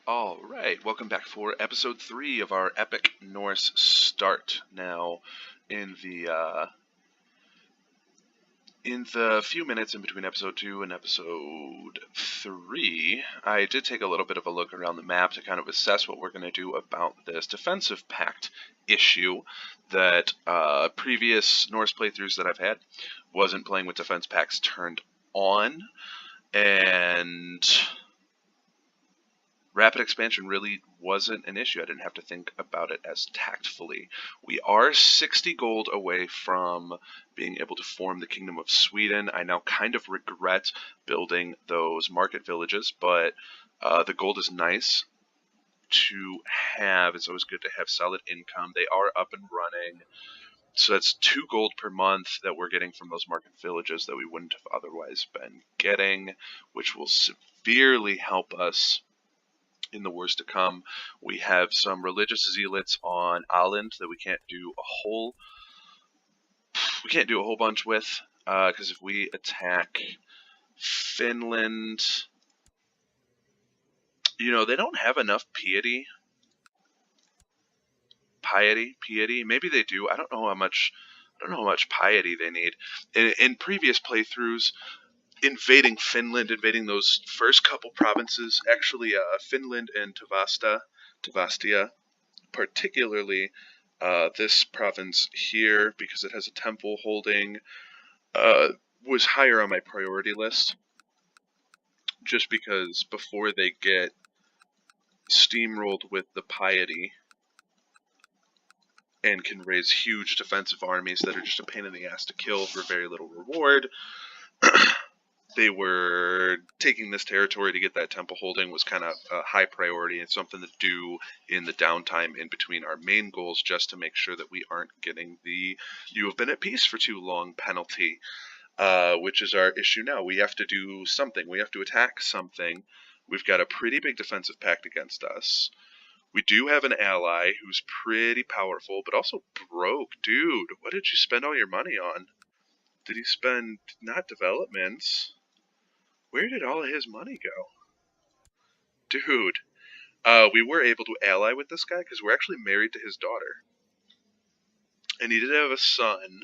Alright, welcome back for episode 3 of our epic Norse start. Now, in the few minutes in between episode 2 and episode 3, I did take a little bit of a look around the map to kind of assess what we're going to do about this defensive pact issue that previous Norse playthroughs that I've had wasn't playing with defense pacts turned on, and rapid expansion really wasn't an issue. I didn't have to think about it as tactfully. We are 60 gold away from being able to form the Kingdom of Sweden. I now kind of regret building those market villages, but the gold is nice to have. It's always good to have solid income. They are up and running. So that's 2 gold per month that we're getting from those market villages that we wouldn't have otherwise been getting, which will severely help us in the wars to come. We have some religious zealots on Åland that we can't do a whole bunch with, because if we attack Finland, you know, they don't have enough piety. Maybe they do. I don't know how much piety they need. In previous playthroughs, invading Finland, invading those first couple provinces, actually Finland and Tavastia, particularly this province here, because it has a temple holding, was higher on my priority list, just because before they get steamrolled with the piety and can raise huge defensive armies that are just a pain in the ass to kill for very little reward, they were taking this territory to get that temple holding was kind of a high priority and something to do in the downtime in between our main goals, just to make sure that we aren't getting the "you have been at peace for too long" penalty, which is our issue now. We have to do something. We have to attack something. We've got a pretty big defensive pact against us. We do have an ally who's pretty powerful, but also broke. Dude, what did you spend all your money on? Did he spend not developments? Where did all of his money go? Dude, we were able to ally with this guy because we're actually married to his daughter. And he did have a son,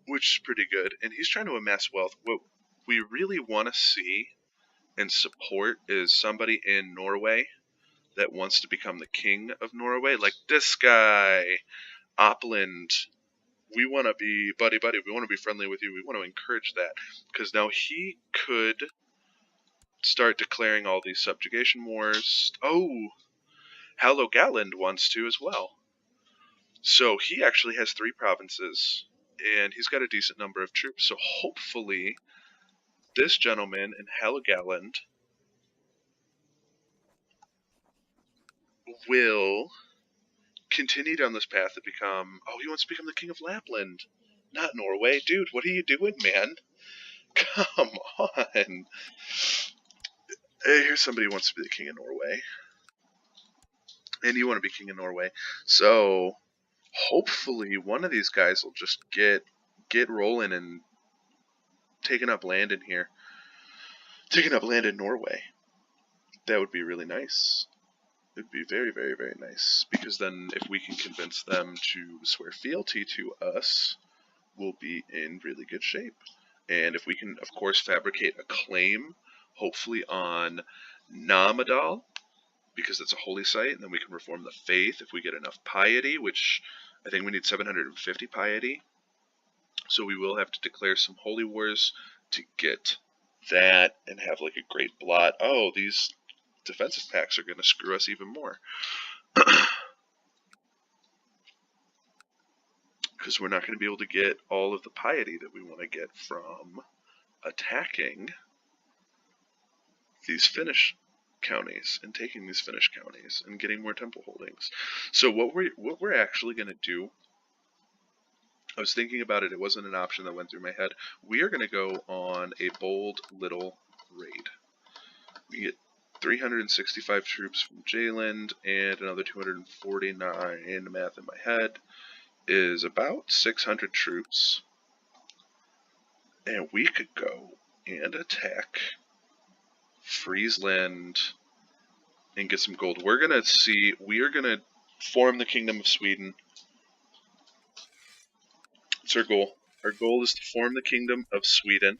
which is pretty good. And he's trying to amass wealth. What we really want to see and support is somebody in Norway that wants to become the king of Norway. Like this guy, Opland. We want to be buddy-buddy. We want to be friendly with you. We want to encourage that. Because now he could start declaring all these subjugation wars. Oh, Helgoland wants to as well. So he actually has 3 provinces. And he's got a decent number of troops. So hopefully this gentleman in Helgoland will continue down this path to become... Oh, he wants to become the king of Lapland. Not Norway. Dude, what are you doing, man? Come on. Hey, here's somebody who wants to be the king of Norway. And you want to be king of Norway. So, hopefully one of these guys will just get rolling and taking up land in here. Taking up land in Norway. That would be really nice. It would be very, very, very nice. Because then if we can convince them to swear fealty to us, we'll be in really good shape. And if we can, of course, fabricate a claim, hopefully on Namadal, because it's a holy site, and then we can reform the faith if we get enough piety, which I think we need 750 piety. So we will have to declare some holy wars to get that and have like a great blot. Oh, these defensive packs are going to screw us even more. Because we're not going to be able to get all of the piety that we want to get from attacking these Finnish counties and taking these Finnish counties and getting more temple holdings. So what we're actually going to do, I was thinking about it, it wasn't an option that went through my head. We are going to go on a bold little raid. We get 365 troops from Jayland and another 249, math in my head, is about 600 troops. And we could go and attack Friesland, and get some gold. We're gonna see. We are gonna form the Kingdom of Sweden. It's our goal. Our goal is to form the Kingdom of Sweden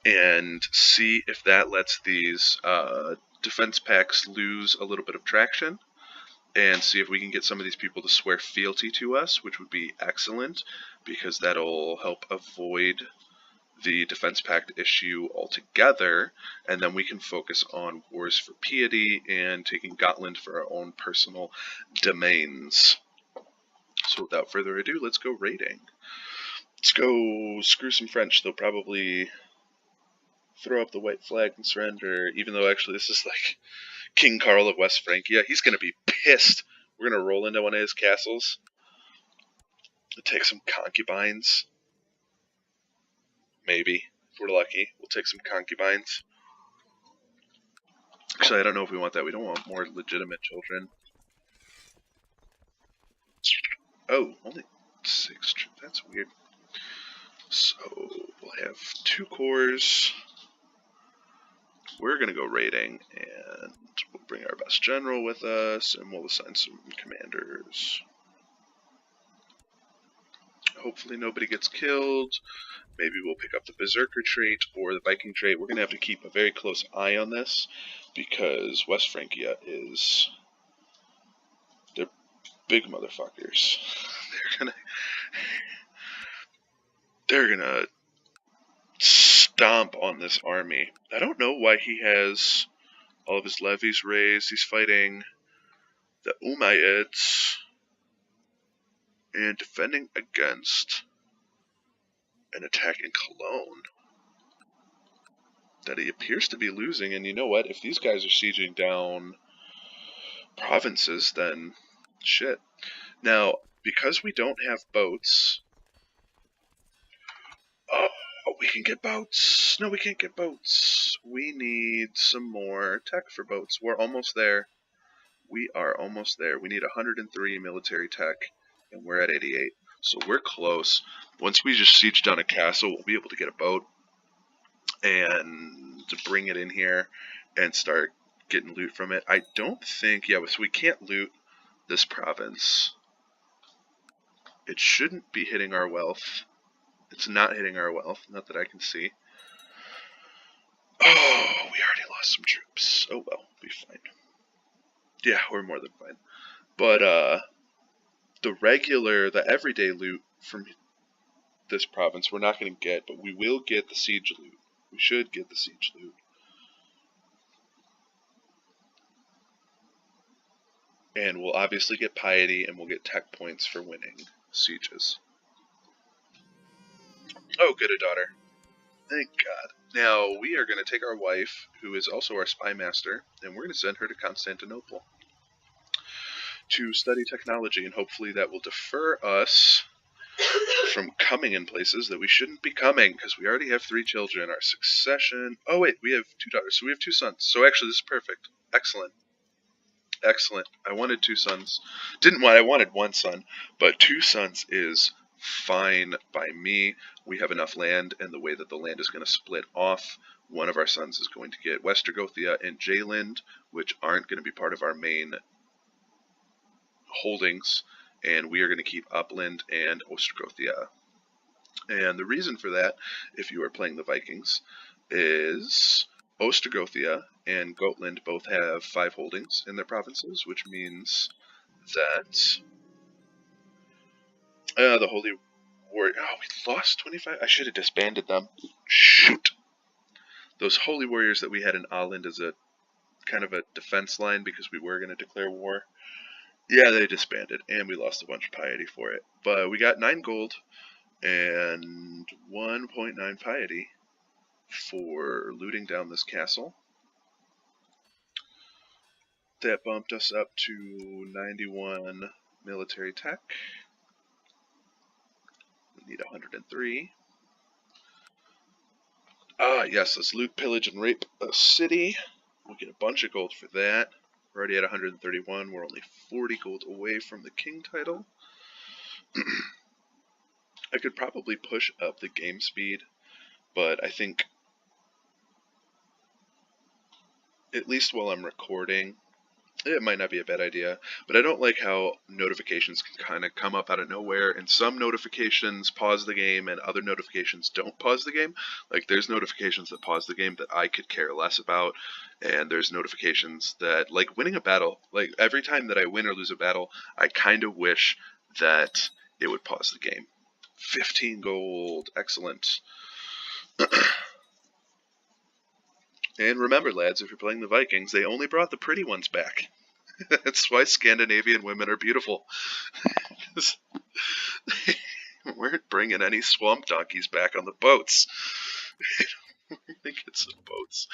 and see if that lets these defense pacts lose a little bit of traction, and see if we can get some of these people to swear fealty to us, which would be excellent, because that'll help avoid the defense pact issue altogether, and then we can focus on wars for piety and taking Gotland for our own personal domains. So without further ado, let's go raiding. Let's go screw some French. They'll probably throw up the white flag and surrender, even though actually this is like King Carl of West Francia. He's going to be pissed. We're going to roll into one of his castles, take some concubines. Maybe, if we're lucky, we'll take some concubines. Actually, I don't know if we want that. We don't want more legitimate children. Oh, only 6. That's weird. So, we'll have 2 cores. We're going to go raiding, and we'll bring our best general with us, and we'll assign some commanders. Hopefully nobody gets killed. Maybe we'll pick up the Berserker trait or the Viking trait. We're going to have to keep a very close eye on this, because West Francia is... they're big motherfuckers. They're gonna stomp on this army. I don't know why he has all of his levies raised. He's fighting the Umayyads and defending against an attack in Cologne that he appears to be losing. And you know what? If these guys are sieging down provinces, then shit. Now, because we don't have boats... oh, we can get boats. No, we can't get boats. We need some more tech for boats. We're almost there. We are almost there. We need 103 military tech, and we're at 88. So we're close. Once we just siege down a castle, we'll be able to get a boat and to bring it in here and start getting loot from it. I don't think, yeah, so we can't loot this province. It shouldn't be hitting our wealth. It's not hitting our wealth, not that I can see. Oh, we already lost some troops. Oh well, we'll be fine. Yeah, we're more than fine. But, the everyday loot from this province we're not going to get, but we will get the siege loot. We should get the siege loot. And we'll obviously get piety, and we'll get tech points for winning sieges. Oh, good, a daughter. Thank God. Now, we are going to take our wife, who is also our spy master, and we're going to send her to Constantinople to study technology, and hopefully that will defer us from coming in places that we shouldn't be coming, because we already have 3 children. Our succession... oh wait, we have 2 daughters, so we have 2 sons. So actually this is perfect. Excellent. Excellent. I wanted 2 sons. I wanted 1 son, but 2 sons is fine by me. We have enough land, and the way that the land is going to split off, one of our sons is going to get Westergothia and Jayland, which aren't going to be part of our main holdings, and we are going to keep Upland and Ostrogothia. And the reason for that, if you are playing the Vikings, is Ostrogothia and Gotland both have 5 holdings in their provinces, which means that the Holy Warrior... oh, we lost 25? I should have disbanded them. Shoot! Those Holy Warriors that we had in Åland as a kind of a defense line because we were going to declare war. Yeah, they disbanded, and we lost a bunch of piety for it. But we got 9 gold and 1.9 piety for looting down this castle. That bumped us up to 91 military tech. We need 103. Ah, yes, let's loot, pillage, and rape a city. We'll get a bunch of gold for that. We're already at 131. We're only 40 gold away from the king title. I could probably push up the game speed, but I think at least while I'm recording, it might not be a bad idea, but I don't like how notifications can kind of come up out of nowhere, and some notifications pause the game and other notifications don't pause the game. Like, there's notifications that pause the game that I could care less about, and there's notifications that, like, winning a battle, like, every time that I win or lose a battle, I kind of wish that it would pause the game. 15 gold, excellent. And remember, lads, if you're playing the Vikings, they only brought the pretty ones back. That's why Scandinavian women are beautiful. They weren't bringing any swamp donkeys back on the boats. They get some boats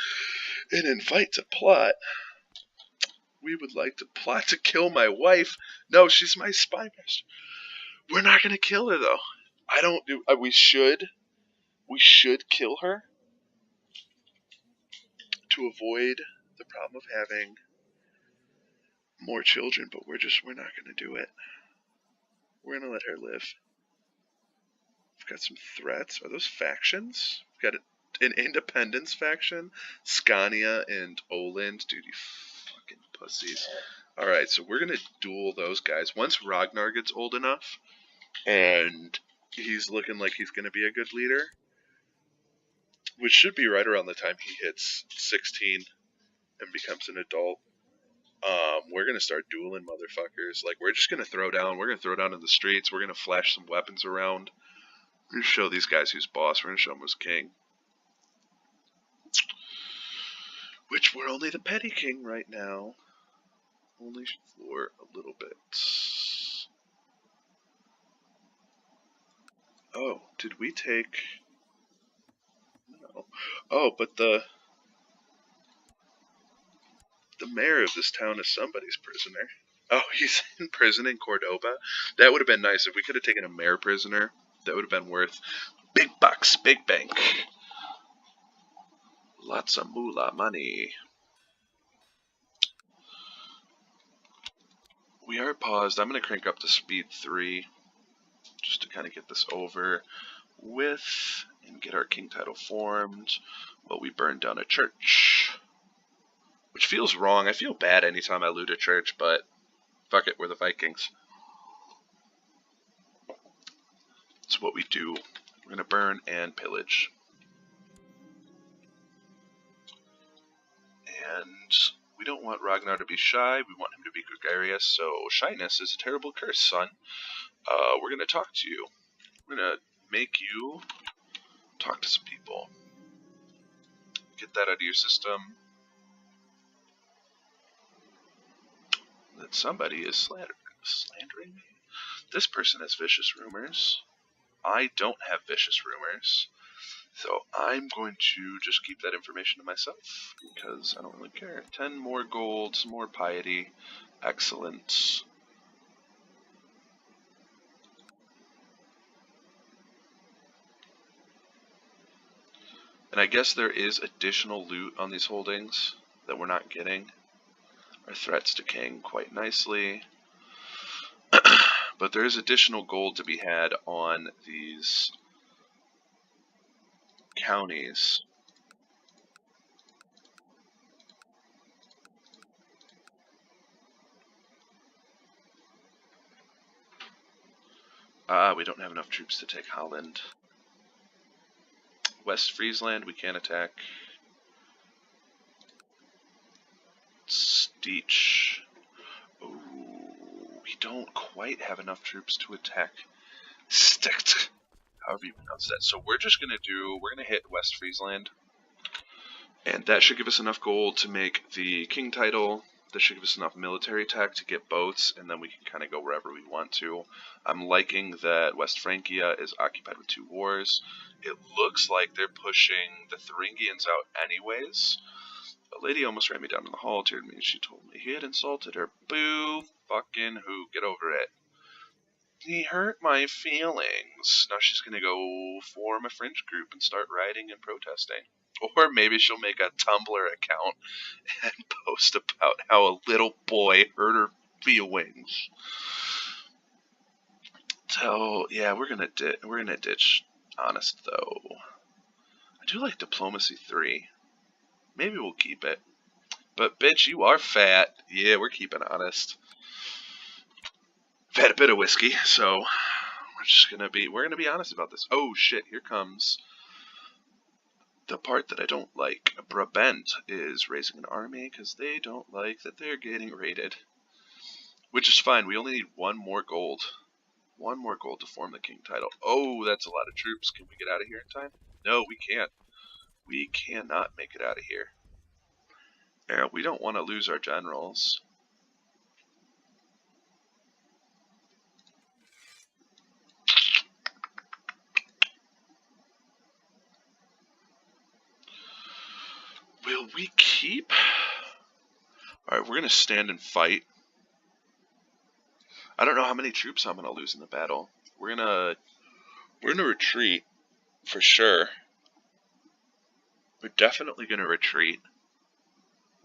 and invite to plot. We would like to plot to kill my wife. No, she's my spy master. We're not going to kill her, though. I don't do... we should kill her to avoid the problem of having more children, but we're not going to do it. We're going to let her live. We've got some threats. Are those factions? We've got an independence faction. Scania and Oland. Dude, you fucking pussies. Alright, so we're going to duel those guys. Once Ragnar gets old enough, and he's looking like he's going to be a good leader, which should be right around the time he hits 16 and becomes an adult, we're going to start dueling motherfuckers. Like, we're just going to throw down. We're going to throw down in the streets. We're going to flash some weapons around. We're going to show these guys who's boss. We're going to show them who's king. Which we're only the petty king right now. Only for a little bit. Oh, did we take... No. Oh, but the mayor of this town is somebody's prisoner. Oh, he's in prison in Cordoba. That would have been nice if we could have taken a mayor prisoner. That would have been worth big bucks, big bank. Lots of moolah money. We are paused. I'm going to crank up to speed 3 just to kind of get this over with and get our king title formed. But we burned down a church, which feels wrong. I feel bad anytime I loot a church, but fuck it, we're the Vikings. It's what we do. We're going to burn and pillage. And we don't want Ragnar to be shy. We want him to be gregarious. So shyness is a terrible curse, son. We're going to talk to you. We're going to make you talk to some people. Get that out of your system. That somebody is slandering me. This person has vicious rumors. I don't have vicious rumors. So I'm going to just keep that information to myself because I don't really care. 10 more gold, some more piety. Excellent. And I guess there is additional loot on these holdings that we're not getting. Our threat's decaying quite nicely. But there is additional gold to be had on these counties. We don't have enough troops to take Holland. West Friesland, we can attack. Steech. Ooh, we don't quite have enough troops to attack Sticht. However you pronounce that. So we're just gonna hit West Friesland. And that should give us enough gold to make the king title. That should give us enough military tech to get boats, and then we can kind of go wherever we want to. I'm liking that West Francia is occupied with 2 wars. It looks like they're pushing the Thuringians out anyways. A lady almost ran me down in the hall, teared me, and she told me he had insulted her. Boo fucking who, get over it. He hurt my feelings. Now she's gonna go form a fringe group and start rioting and protesting. Or maybe she'll make a Tumblr account and post about how a little boy hurt her feelings. So yeah, we're gonna ditch honest though. I do like diplomacy 3. Maybe we'll keep it. But bitch, you are fat. Yeah, we're keeping honest. I've had a bit of whiskey, so we're gonna be honest about this. Oh shit, here comes the part that I don't like. Brabant is raising an army because they don't like that they're getting raided. Which is fine, we only need one more gold. One more gold to form the king title. Oh, that's a lot of troops. Can we get out of here in time? No, we can't. We cannot make it out of here. Yeah, we don't want to lose our generals. Will we keep? Alright, we're going to stand and fight. I don't know how many troops I'm going to lose in the battle. We're going to retreat for sure. We're definitely going to retreat.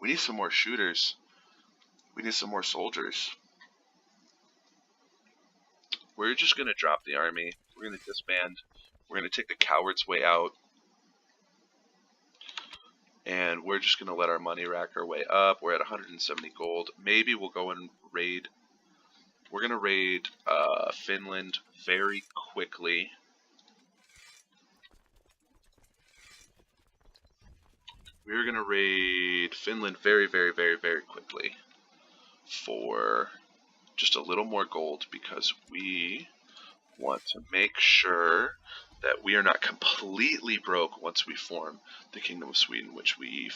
We need some more shooters. We need some more soldiers. We're just going to drop the army. We're going to disband. We're going to take the coward's way out. And we're just going to let our money rack our way up. We're at 170 gold. Maybe we'll go and raid. We're going to raid Finland very quickly. We're going to raid Finland very, very, very, very quickly for just a little more gold because we want to make sure that we are not completely broke once we form the Kingdom of Sweden, which we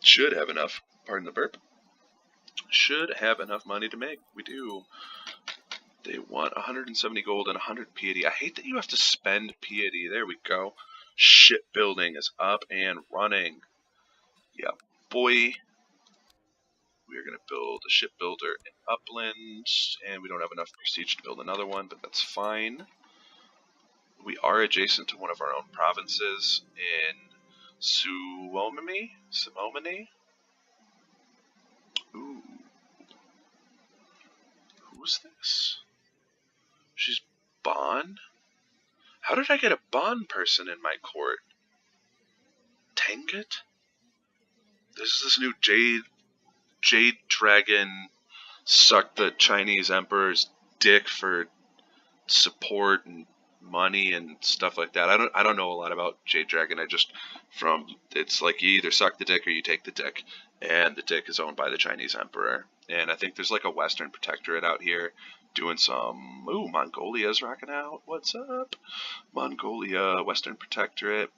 should have enough, pardon the burp, should have enough money to make. We do. They want 170 gold and 100 piety. I hate that you have to spend piety. There we go. Shipbuilding is up and running. Yeah, boy. We are going to build a shipbuilder in Upland, and we don't have enough prestige to build another one, but that's fine. We are adjacent to one of our own provinces in Suomi. Ooh. Who's this? She's Bon? How did I get a Bon person in my court? Tangut? This is this new Jade Dragon sucked the Chinese Emperor's dick for support and money and stuff like that. I don't know a lot about Jade Dragon. It's like you either suck the dick or you take the dick, and the dick is owned by the Chinese Emperor. And I think there's like a Western Protectorate out here doing some. Ooh, Mongolia's rocking out. What's up, Mongolia? Western Protectorate.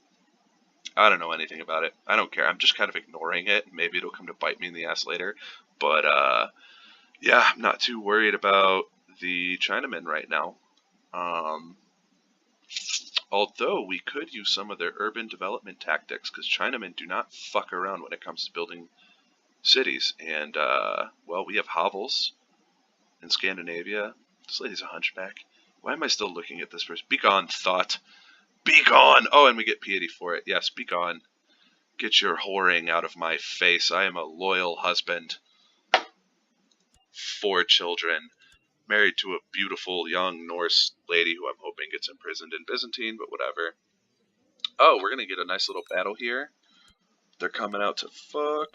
I don't know anything about it. I don't care. I'm just kind of ignoring it. Maybe it'll come to bite me in the ass later. But yeah, I'm not too worried about the Chinamen right now. Although we could use some of their urban development tactics, because Chinamen do not fuck around when it comes to building cities. And, well, we have hovels in Scandinavia. This lady's a hunchback. Why am I still looking at this person? Be gone, thought. Be gone! Oh, and we get piety for it. Yes, be gone. Get your whoring out of my face. I am a loyal husband. 4 children. Married to a beautiful young Norse lady who I'm hoping gets imprisoned in Byzantine, but whatever. Oh, we're gonna get a nice little battle here. They're coming out to fuck.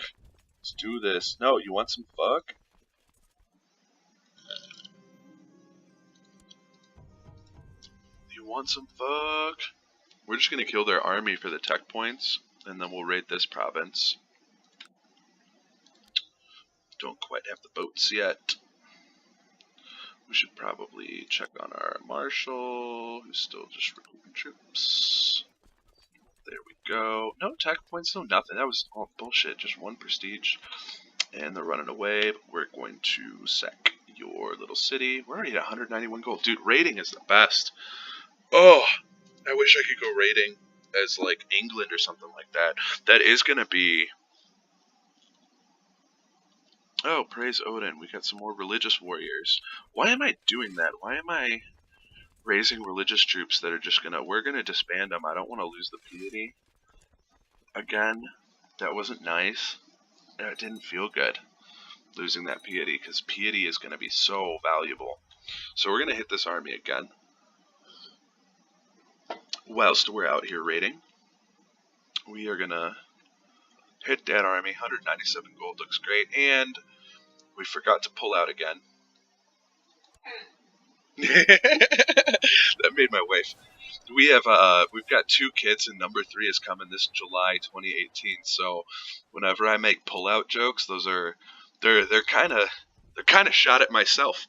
Let's do this. No, you want some fuck? You want some fuck? We're just gonna kill their army for the tech points, and then we'll raid this province. Don't quite have the boats yet. We should probably check on our marshal, who's still just recruiting troops. There we go. No tech points, no nothing. That was all bullshit. Just 1 prestige. And they're running away, but we're going to sack your little city. We're already at 191 gold. Dude, raiding is the best. Oh, I wish I could go raiding as, like, England or something like that. That is going to be... Oh, praise Odin. We got some more religious warriors. Why am I doing that? Why am I raising religious troops that are just gonna... We're gonna disband them. I don't want to lose the piety. Again, that wasn't nice. It didn't feel good, losing that piety, because piety is gonna be so valuable. So we're gonna hit this army again. Whilst we're out here raiding, we are gonna Hit that army. 197 gold looks great. And we forgot to pull out again. That made my wife. We've got 2 kids, and number 3 is coming this July 2018. So whenever I make pullout jokes, they're kind of shot at myself.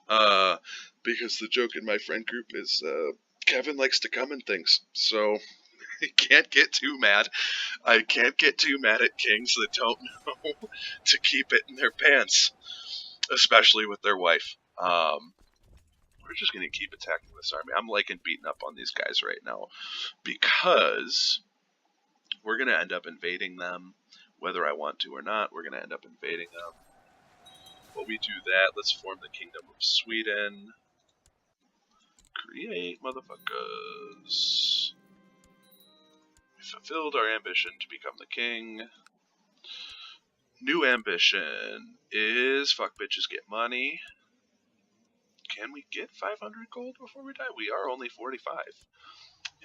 Because the joke in my friend group is Kevin likes to come in things. So I can't get too mad. I can't get too mad at kings that don't know to keep it in their pants, especially with their wife. We're just going to keep attacking this army. I'm liking beating up on these guys right now because we're going to end up invading them. Whether I want to or not, we're going to end up invading them. While we do that, let's form the Kingdom of Sweden. Create, motherfuckers. We fulfilled our ambition to become the king. New ambition is fuck bitches, get money. Can we get 500 gold before we die? We are only 45.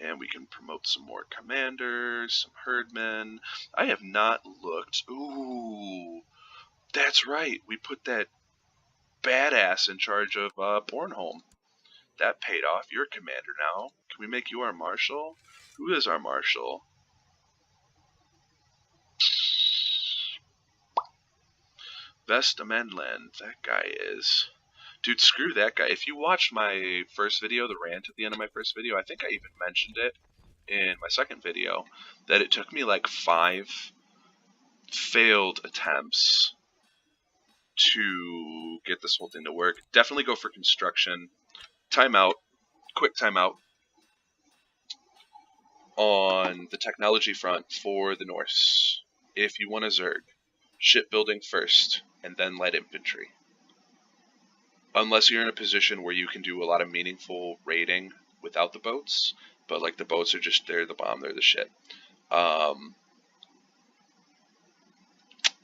And we can promote some more commanders, some herdmen. I have not looked. Ooh, that's right. We put that badass in charge of Bornholm. That paid off. You're a commander now. Can we make you our marshal? Who is our marshal? Vestamenland. That guy is. Dude, screw that guy. If you watched my first video, the rant at the end of my first video, I think I even mentioned it in my second video, that it took me like 5 failed attempts to get this whole thing to work. Definitely go for construction. Timeout. Quick timeout on the technology front for the Norse. If you want a Zerg, shipbuilding first, and then light infantry. Unless you're in a position where you can do a lot of meaningful raiding without the boats, but like the boats are just, they're the bomb, they're the shit. But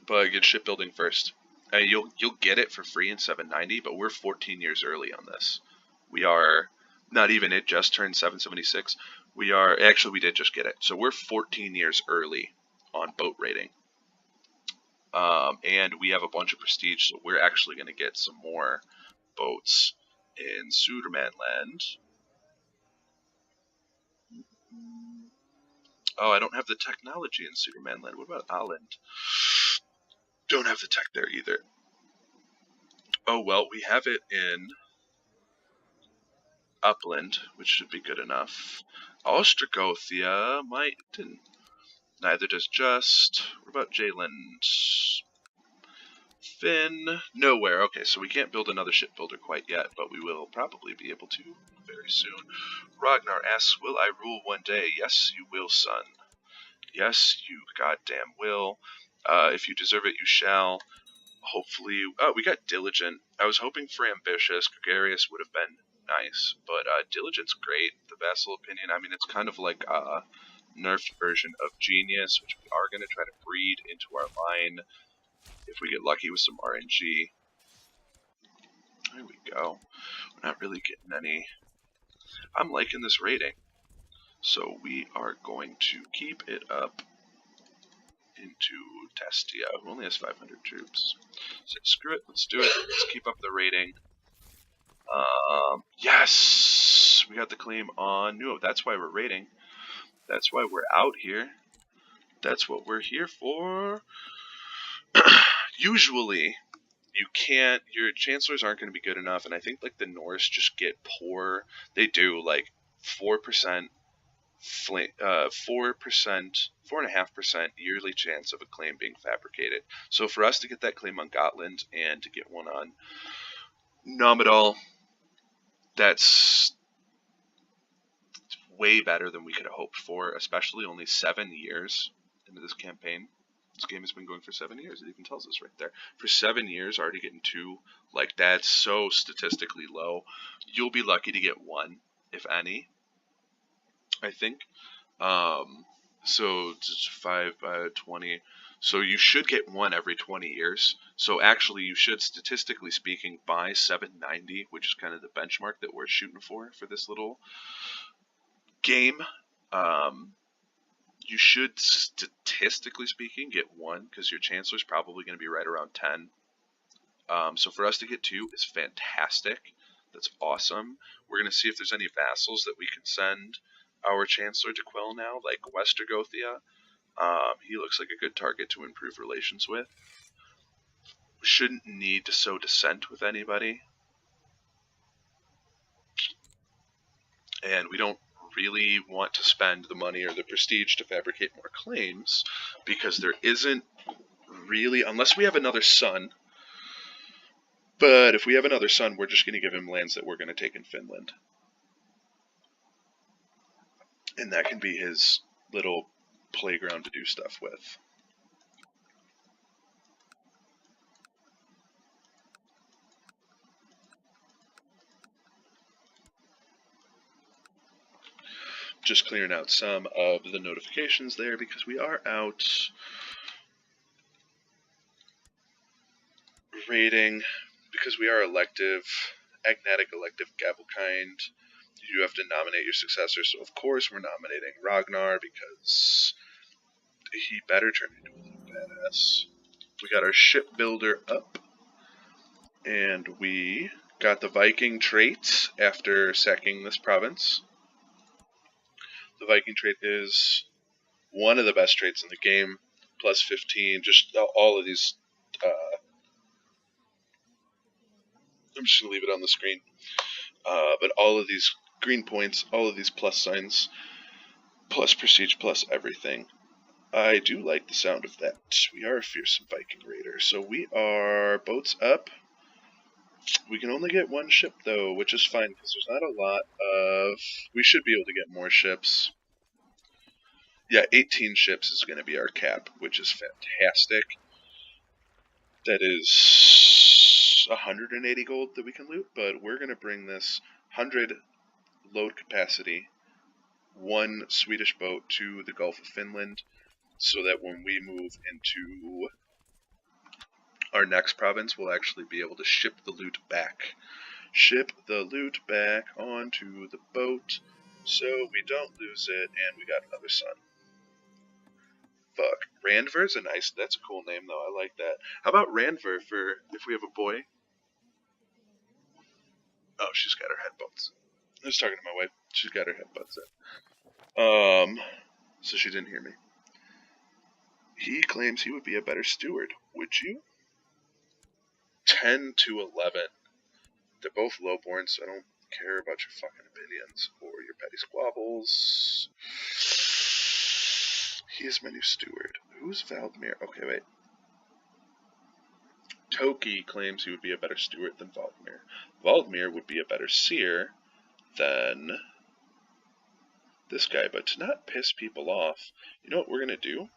get shipbuilding first. You'll get it for free in 790, but we're 14 years early on this. We are not even, it just turned 776. We are, actually we did just get it. So we're 14 years early on boat raiding. And we have a bunch of prestige, so we're actually going to get some more boats in Sudermanland. Oh, I don't have the technology in Sudermanland. What about Åland? Don't have the tech there either. Oh well, we have it in Upland, which should be good enough. Ostrogothia might, neither does Just. What about Jayland? Finn, nowhere. Okay, so we can't build another shipbuilder quite yet, but we will probably be able to very soon. Ragnar asks, will I rule one day? Yes, you will, son. Yes, you goddamn will. If you deserve it, you shall. Hopefully, oh, we got Diligent. I was hoping for Ambitious. Gregarious would have been nice, but Diligent's great. The Vassal Opinion, I mean, it's kind of like a nerfed version of Genius, which we are going to try to breed into our line if we get lucky with some RNG. There we go. We're not really getting any. I'm liking this rating, so we are going to keep it up into Testia, who only has 500 troops. So screw it, let's do it. Let's keep up the rating. Yes! We got the claim on Nuo. That's why we're raiding. That's why we're out here. That's what we're here for. Usually, you can't, your chancellors aren't going to be good enough, and I think like the Norse just get poor. They do like 4%, 4.5% yearly chance of a claim being fabricated. So for us to get that claim on Gotland and to get one on Nomadal, that's way better than we could have hoped for, especially only 7 years into this campaign. This game has been going for 7 years. It even tells us right there. For 7 years, already getting 2, like that's so statistically low. You'll be lucky to get 1, if any, I think. So it's 5 by 20. So you should get 1 every 20 years. So actually, you should, statistically speaking, by 790, which is kind of the benchmark that we're shooting for this little game. You should, statistically speaking, get 1, because your Chancellor's probably going to be right around 10. So for us to get 2 is fantastic. That's awesome. We're going to see if there's any vassals that we can send our Chancellor to quell now, like Westergothia. He looks like a good target to improve relations with. We shouldn't need to sow dissent with anybody. And we don't really want to spend the money or the prestige to fabricate more claims, because there isn't really, unless we have another son. But if we have another son, we're just going to give him lands that we're going to take in Finland. And that can be his little playground to do stuff with. Just clearing out some of the notifications there, because we are out rating, because we are elective, agnatic elective Gavelkind. You do have to nominate your successor, so of course we're nominating Ragnar, because he better turn into a little badass. We got our shipbuilder up, and we got the Viking trait after sacking this province. The Viking trait is one of the best traits in the game, plus 15, just all of these, I'm just going to leave it on the screen, but all of these green points, all of these plus signs, plus prestige, plus everything. I do like the sound of that. We are a fearsome Viking raider, so we are boats up. We can only get 1 ship though, which is fine, because there's not a lot of, we should be able to get more ships. Yeah, 18 ships is going to be our cap, which is fantastic. That is 180 gold that we can loot, but we're going to bring this 100 load capacity, 1 Swedish boat to the Gulf of Finland, so that when we move into our next province, we'll actually be able to ship the loot back. Ship the loot back onto the boat, so we don't lose it, and we got another son. Fuck. Randver's that's a cool name though, I like that. How about Randver for if we have a boy? Oh, she's got her headbuds. I was talking to my wife. She's got her headbuds in. So she didn't hear me. He claims he would be a better steward. Would you? 10 to 11. They're both lowborn, so I don't care about your fucking opinions or your petty squabbles. He is my new steward. Who's Valdemir? Okay, wait. Toki claims he would be a better steward than Valdemir. Valdemir would be a better seer than this guy, but to not piss people off, you know what we're gonna do?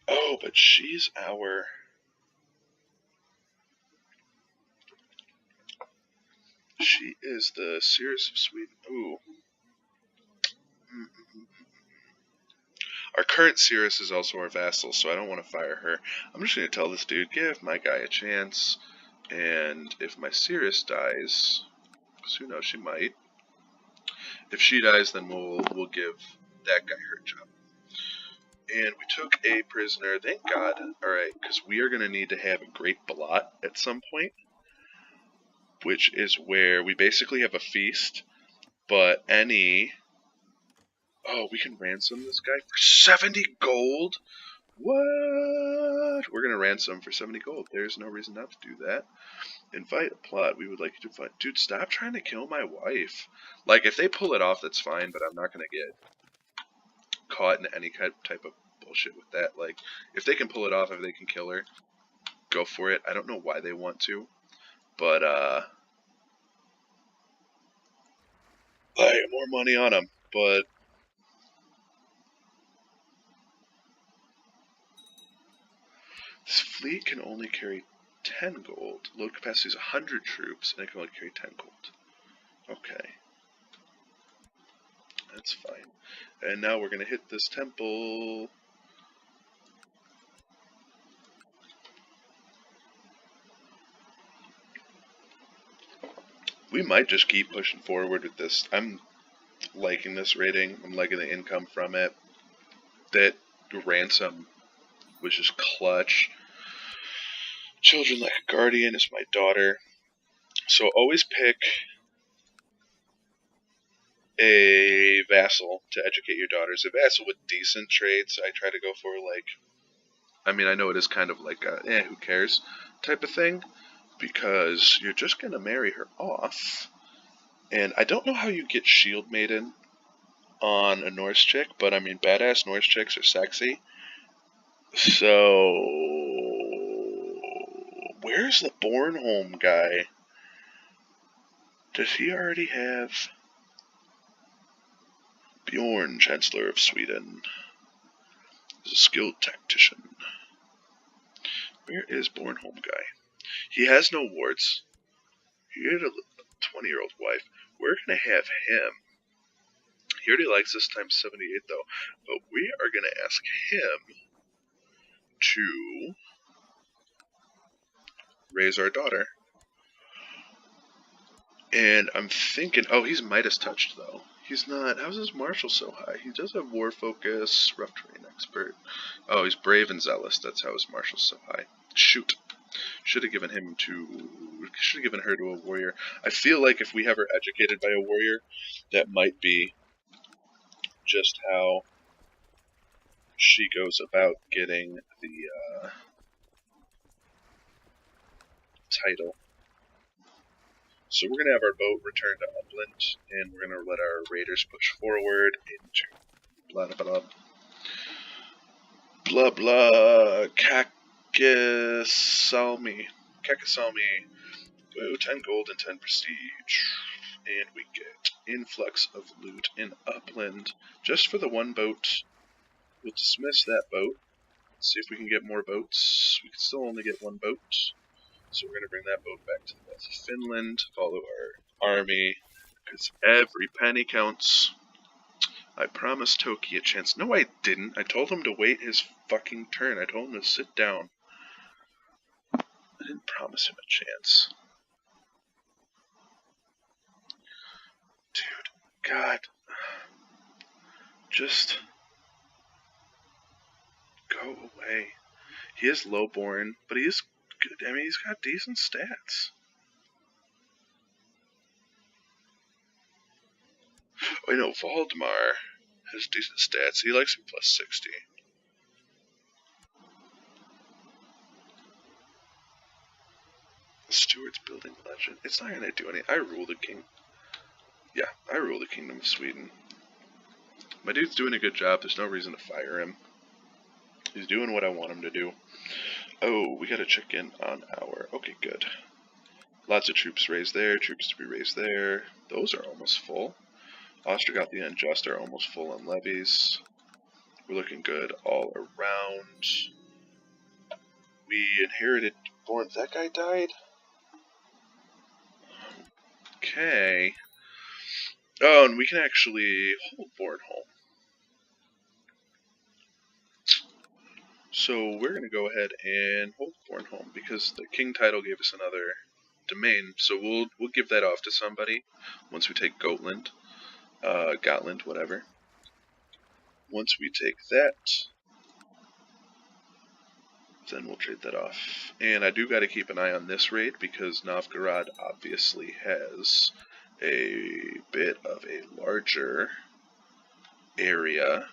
Oh, but she's our... She is the seeress of Sweden. Ooh. Our current seeress is also our vassal, so I don't want to fire her. I'm just going to tell this dude, give my guy a chance, and if my seeress dies, because who knows, she might. If she dies, then we'll give that guy her job. And we took a prisoner, thank God. Alright, because we are going to need to have a great blot at some point, which is where we basically have a feast, but any... Oh, we can ransom this guy for 70 gold? What? We're going to ransom for 70 gold. There's no reason not to do that. Invite a plot. We would like you to find... Dude, stop trying to kill my wife. Like, if they pull it off, that's fine, but I'm not going to get caught in any type of bullshit with that. Like, if they can pull it off, if they can kill her, go for it. I don't know why they want to, but, more money on them, but... This fleet can only carry 10 gold. Load capacity is 100 troops, and it can only carry 10 gold. Okay. That's fine. And now we're going to hit this temple. We might just keep pushing forward with this. I'm liking this rating. I'm liking the income from it. That ransom was just clutch. Children like a guardian is my daughter. So always pick a vassal to educate your daughters. A vassal with decent traits. I try to go for like, I mean, I know it is kind of like a, who cares type of thing, because you're just gonna marry her off. And I don't know how you get Shield Maiden on a Norse chick, but I mean, badass Norse chicks are sexy. So, where's the Bornholm guy? Does he already have Bjorn, Chancellor of Sweden? He's a skilled tactician. Where is Bornholm guy? He has no wards. He had a 20-year-old wife. We're gonna have him. He already likes this times 78 though, but we are gonna ask him to raise our daughter. And I'm thinking, oh, he's Midas touched though. He's not. How's his martial so high? He does have war focus, rough terrain expert. Oh, he's brave and zealous. That's how his martial's so high. Shoot. Should have given her to a warrior. I feel like if we have her educated by a warrior, that might be just how she goes about getting the title. So we're going to have our boat return to Upland, and we're going to let our raiders push forward into blah blah blah blah Kakasalmi. 10 gold and 10 prestige. And we get influx of loot in Upland just for the one boat. We'll dismiss that boat. See if we can get more boats. We can still only get one boat. So we're going to bring that boat back to the west of Finland, follow our army, because every penny counts. I promised Toki a chance. No, I didn't. I told him to wait his fucking turn. I told him to sit down. I didn't promise him a chance. Dude, God. Just go away. He is lowborn, but he is good. I mean, he's got decent stats. Oh, I know, Valdemar has decent stats. He likes him plus 60. Stewart's building legend. It's not gonna do anything. I rule the king. Yeah, I rule the Kingdom of Sweden. My dude's doing a good job. There's no reason to fire him. He's doing what I want him to do. Oh, we gotta check in on our... Okay, good. Lots of troops raised there. Troops to be raised there. Those are almost full. Ostrogoth the Unjust are almost full on levies. We're looking good all around. We inherited... That guy died? Okay. Oh, and we can actually hold Bornholm. So we're going to go ahead and hold Bornholm because the king title gave us another domain. So we'll give that off to somebody once we take Gotland, whatever. Once we take that, then we'll trade that off. And I do got to keep an eye on this raid because Novgorod obviously has a bit of a larger area.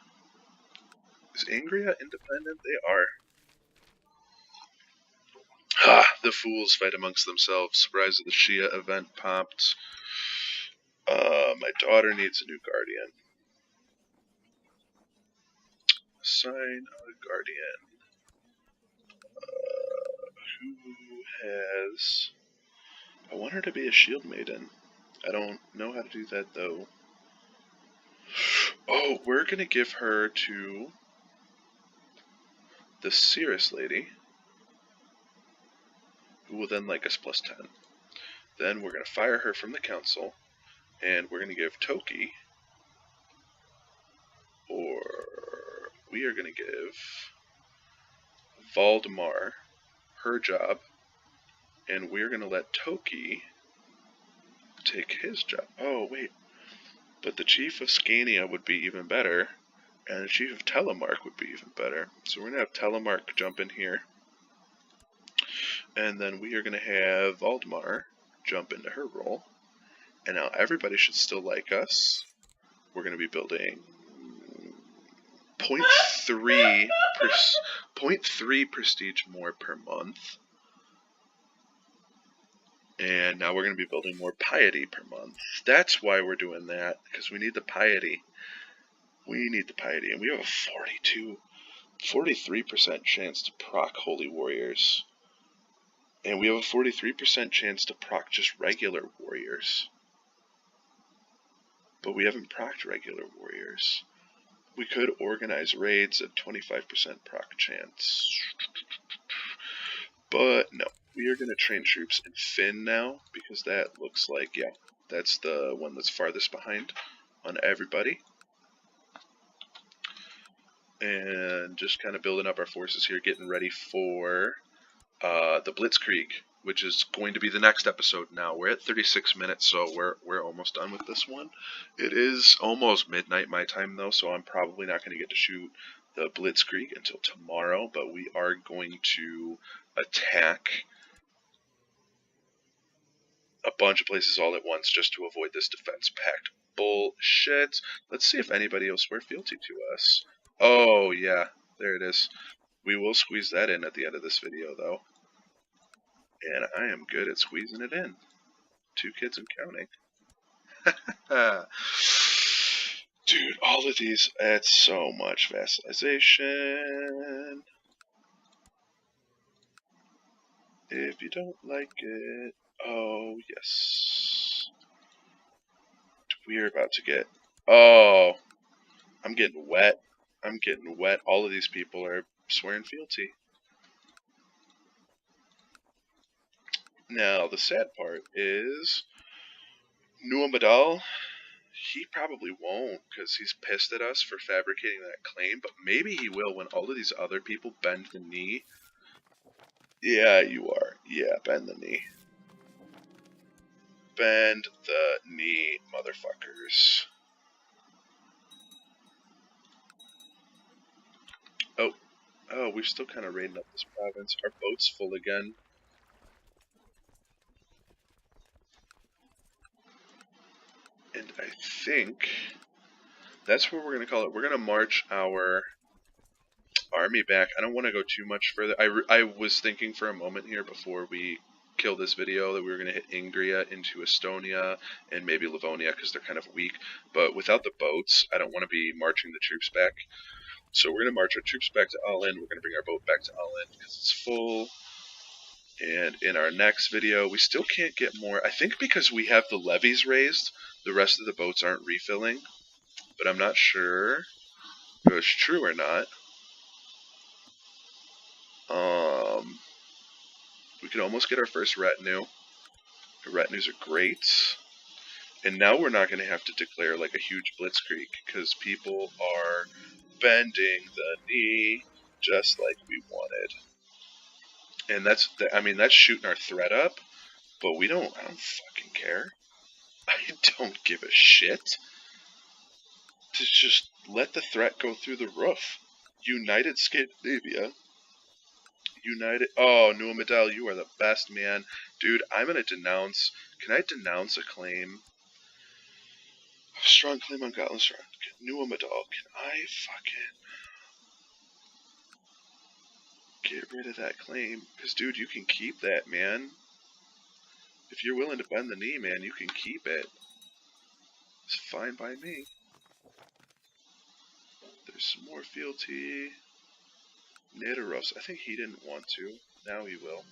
Is Angria independent? They are. Ha! The fools fight amongst themselves. Rise of the Shia event popped. My daughter needs a new guardian. Assign a guardian. Who has... I want her to be a shield maiden. I don't know how to do that though. Oh, we're gonna give her to the Cirrus lady, who will then like us plus 10. Then we're gonna fire her from the council, and we're gonna give Toki, or we are gonna give Valdemar her job, and we're gonna let Toki take his job. Oh wait, but the chief of Scania would be even better, And a chief of Telemark would be even better. So we're going to have Telemark jump in here. And then we are going to have Valdemar jump into her role. And now everybody should still like us. We're going to be building 0.3 prestige more per month. And now we're going to be building more piety per month. That's why we're doing that, because we need the piety. We need the piety. And we have a 43% chance to proc Holy Warriors. And we have a 43% chance to proc just regular Warriors. But we haven't procced regular Warriors. We could organize raids at 25% proc chance. But no. We are going to train troops in Finn now, because that looks like, yeah, that's the one that's farthest behind on everybody. And just kind of building up our forces here, getting ready for the Blitzkrieg, which is going to be the next episode now. We're at 36 minutes, so we're almost done with this one. It is almost midnight my time, though, so I'm probably not going to get to shoot the Blitzkrieg until tomorrow, but we are going to attack a bunch of places all at once just to avoid this defense pact bullshit. Let's see if anybody will swear fealty to us. Oh, yeah, there it is. We will squeeze that in at the end of this video, though. And I am good at squeezing it in. 2 kids and counting. Dude, all of these add so much vassalization. If you don't like it... Oh, yes. We're about to get... Oh, I'm getting wet. I'm getting wet. All of these people are swearing fealty. Now, the sad part is... Nuamadal, he probably won't, because he's pissed at us for fabricating that claim, but maybe he will when all of these other people bend the knee. Yeah, you are. Yeah, bend the knee. Bend the knee, motherfuckers. Oh, we're still kind of raiding up this province. Our boat's full again. And I think that's what we're going to call it. We're going to march our army back. I don't want to go too much further. I was thinking for a moment here before we kill this video that we were going to hit Ingria into Estonia and maybe Livonia because they're kind of weak. But without the boats, I don't want to be marching the troops back. So we're going to march our troops back to Allen. We're going to bring our boat back to Allen because it's full. And in our next video, we still can't get more. I think because we have the levies raised, the rest of the boats aren't refilling. But I'm not sure if it's true or not. We could almost get our first retinue. The retinues are great. And now we're not going to have to declare like a huge blitzkrieg because people are bending the knee just like we wanted. And that's shooting our threat up, but I don't fucking care. I don't give a shit. To just let the threat go through the roof. United Scandinavia. Oh, Nuamadal, you are the best, man. Dude, I'm gonna denounce. Can I denounce a claim? A strong claim on Gotland. Nuamadal, can I fucking get rid of that claim? Because, dude, you can keep that, man. If you're willing to bend the knee, man, you can keep it. It's fine by me. There's some more fealty. Nidaros, I think he didn't want to. Now he will.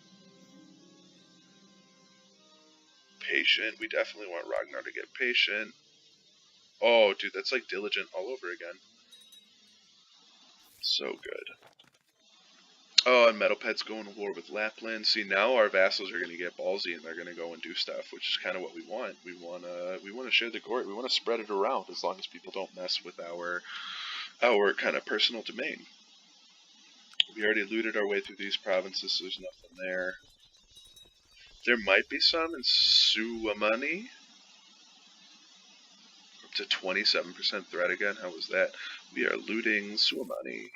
Patient. We definitely want Ragnar to get patient. Oh, dude, that's like diligent all over again. So good. Oh, and Metalpet's going to war with Lapland. See, now our vassals are going to get ballsy and they're going to go and do stuff, which is kind of what we want. We want to share the glory. We want to spread it around as long as people don't mess with our kind of personal domain. We already looted our way through these provinces, so there's nothing there. There might be some in Suamani. to 27% threat again. How was that? We are looting Suamani.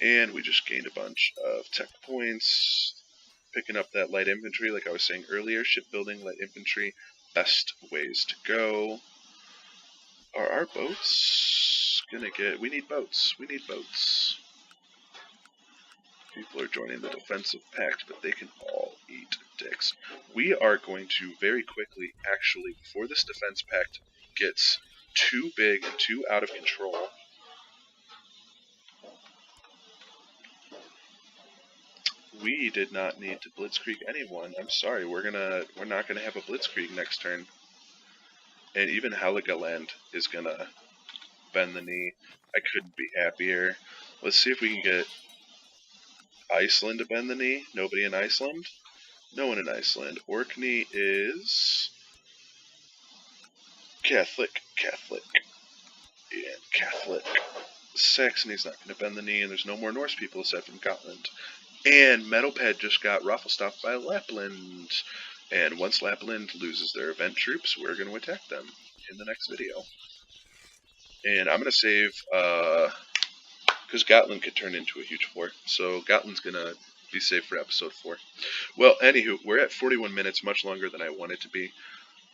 And we just gained a bunch of tech points. Picking up that light infantry, like I was saying earlier. Shipbuilding, light infantry, best ways to go. Are our boats gonna get... We need boats. We need boats. People are joining the defensive pact, but they can all eat dicks. We are going to very quickly, actually, before this defense pact gets too big and too out of control, we did not need to blitzkrieg anyone. I'm sorry, we're not gonna have a blitzkrieg next turn. And even Heligoland is gonna bend the knee. I couldn't be happier. Let's see if we can get Iceland to bend the knee. Nobody in Iceland? No one in Iceland. Orkney is Catholic, and Catholic. Saxony's not going to bend the knee, and there's no more Norse people aside from Gotland. And Metalpad just got raffle-stopped by Lapland. And once Lapland loses their event troops, we're going to attack them in the next video. And I'm going to save, because Gotland could turn into a huge war. So Gotland's going to be saved for episode 4. Well, anywho, we're at 41 minutes, much longer than I wanted to be.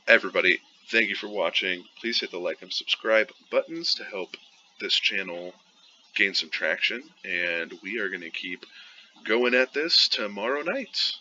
Everybody, thank you for watching. Please hit the like and subscribe buttons to help this channel gain some traction. And we are going to keep going at this tomorrow night.